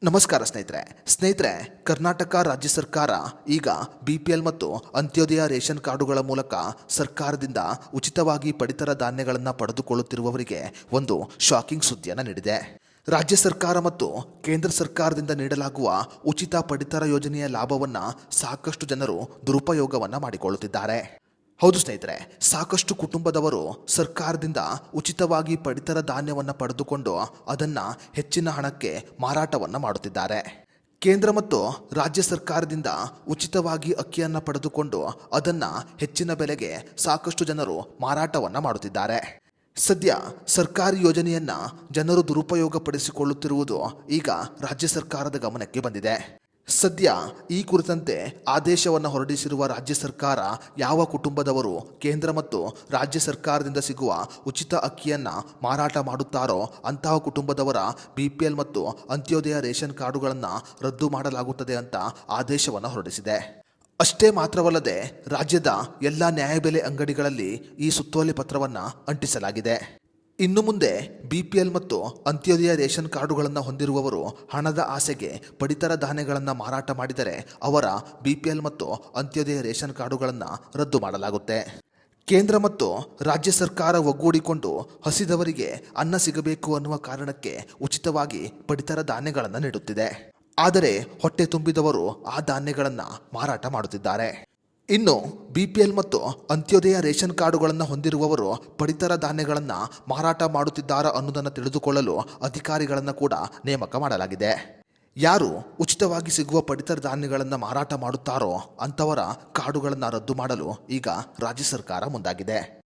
ನಮಸ್ಕಾರ ಸ್ನೇಹಿತರೆ ಕರ್ನಾಟಕ ರಾಜ್ಯ ಸರ್ಕಾರ ಈಗ BPL ಮತ್ತು ಅಂತ್ಯೋದಯ ರೇಷನ್ ಕಾರ್ಡುಗಳ ಮೂಲಕ ಸರ್ಕಾರದಿಂದ ಉಚಿತವಾಗಿ ಪಡಿತರ ಧಾನ್ಯಗಳನ್ನು ಪಡೆದುಕೊಳ್ಳುತ್ತಿರುವವರಿಗೆ ಒಂದು ಶಾಕಿಂಗ್ ಸುದ್ದಿಯನ್ನು ನೀಡಿದೆ. ರಾಜ್ಯ ಸರ್ಕಾರ ಮತ್ತು ಕೇಂದ್ರ ಸರ್ಕಾರದಿಂದ ನೀಡಲಾಗುವ ಉಚಿತ ಪಡಿತರ ಯೋಜನೆಯ ಲಾಭವನ್ನು ಸಾಕಷ್ಟು ಜನರು ದುರುಪಯೋಗವನ್ನು ಮಾಡಿಕೊಳ್ಳುತ್ತಿದ್ದಾರೆ. ಹೌದು ಸ್ನೇಹಿತರೆ, ಸಾಕಷ್ಟು ಕುಟುಂಬದವರು ಸರ್ಕಾರದಿಂದ ಉಚಿತವಾಗಿ ಪಡಿತರ ಧಾನ್ಯವನ್ನು ಪಡೆದುಕೊಂಡು ಅದನ್ನು ಹೆಚ್ಚಿನ ಹಣಕ್ಕೆ ಮಾರಾಟವನ್ನು ಮಾಡುತ್ತಿದ್ದಾರೆ. ಕೇಂದ್ರ ಮತ್ತು ರಾಜ್ಯ ಸರ್ಕಾರದಿಂದ ಉಚಿತವಾಗಿ ಅಕ್ಕಿಯನ್ನು ಪಡೆದುಕೊಂಡು ಅದನ್ನು ಹೆಚ್ಚಿನ ಬೆಲೆಗೆ ಸಾಕಷ್ಟು ಜನರು ಮಾರಾಟವನ್ನು ಮಾಡುತ್ತಿದ್ದಾರೆ. ಸದ್ಯ ಸರ್ಕಾರಿ ಯೋಜನೆಯನ್ನು ಜನರು ದುರುಪಯೋಗಪಡಿಸಿಕೊಳ್ಳುತ್ತಿರುವುದು ಈಗ ರಾಜ್ಯ ಸರ್ಕಾರದ ಗಮನಕ್ಕೆ ಬಂದಿದೆ. ಸದ್ಯ ಈ ಕುರಿತಂತೆ ಆದೇಶವನ್ನು ಹೊರಡಿಸಿರುವ ರಾಜ್ಯ ಸರ್ಕಾರ ಯಾವ ಕುಟುಂಬದವರು ಕೇಂದ್ರ ಮತ್ತು ರಾಜ್ಯ ಸರ್ಕಾರದಿಂದ ಸಿಗುವ ಉಚಿತ ಅಕ್ಕಿಯನ್ನು ಮಾರಾಟ ಮಾಡುತ್ತಾರೋ ಅಂತಹ ಕುಟುಂಬದವರ BPL ಮತ್ತು ಅಂತ್ಯೋದಯ ರೇಷನ್ ಕಾರ್ಡುಗಳನ್ನು ರದ್ದು ಮಾಡಲಾಗುತ್ತದೆ ಅಂತ ಆದೇಶವನ್ನು ಹೊರಡಿಸಿದೆ. ಅಷ್ಟೇ ಮಾತ್ರವಲ್ಲದೆ ರಾಜ್ಯದ ಎಲ್ಲ ನ್ಯಾಯಬೆಲೆ ಅಂಗಡಿಗಳಲ್ಲಿ ಈ ಸುತ್ತೋಲೆ ಪತ್ರವನ್ನು ಅಂಟಿಸಲಾಗಿದೆ. ಇನ್ನು ಮುಂದೆ BPL ಮತ್ತು ಅಂತ್ಯೋದಯ ರೇಷನ್ ಕಾರ್ಡುಗಳನ್ನು ಹೊಂದಿರುವವರು ಹಣದ ಆಸೆಗೆ ಪಡಿತರ ಧಾನ್ಯಗಳನ್ನು ಮಾರಾಟ ಮಾಡಿದರೆ ಅವರ BPL ಮತ್ತು ಅಂತ್ಯೋದಯ ರೇಷನ್ ಕಾರ್ಡುಗಳನ್ನು ರದ್ದು ಮಾಡಲಾಗುತ್ತೆ. ಕೇಂದ್ರ ಮತ್ತು ರಾಜ್ಯ ಸರ್ಕಾರ ಒಗ್ಗೂಡಿಕೊಂಡು ಹಸಿದವರಿಗೆ ಅನ್ನ ಸಿಗಬೇಕು ಅನ್ನುವ ಕಾರಣಕ್ಕೆ ಉಚಿತವಾಗಿ ಪಡಿತರ ಧಾನ್ಯಗಳನ್ನು ನೀಡುತ್ತಿದೆ. ಆದರೆ ಹೊಟ್ಟೆ ತುಂಬಿದವರು ಆ ಧಾನ್ಯಗಳನ್ನು ಮಾರಾಟ ಮಾಡುತ್ತಿದ್ದಾರೆ. ಇನ್ನು BPL ಮತ್ತು ಅಂತ್ಯೋದಯ ರೇಷನ್ ಕಾರ್ಡುಗಳನ್ನು ಹೊಂದಿರುವವರು ಪಡಿತರ ಧಾನ್ಯಗಳನ್ನು ಮಾರಾಟ ಮಾಡುತ್ತಿದ್ದಾರಾ ಅನ್ನೋದನ್ನು ತಿಳಿದುಕೊಳ್ಳಲು ಅಧಿಕಾರಿಗಳನ್ನು ಕೂಡ ನೇಮಕ ಮಾಡಲಾಗಿದೆ. ಯಾರು ಉಚಿತವಾಗಿ ಸಿಗುವ ಪಡಿತರ ಧಾನ್ಯಗಳನ್ನು ಮಾರಾಟ ಮಾಡುತ್ತಾರೋ ಅಂಥವರ ಕಾರ್ಡುಗಳನ್ನು ರದ್ದು ಮಾಡಲು ಈಗ ರಾಜ್ಯ ಸರ್ಕಾರ ಮುಂದಾಗಿದೆ.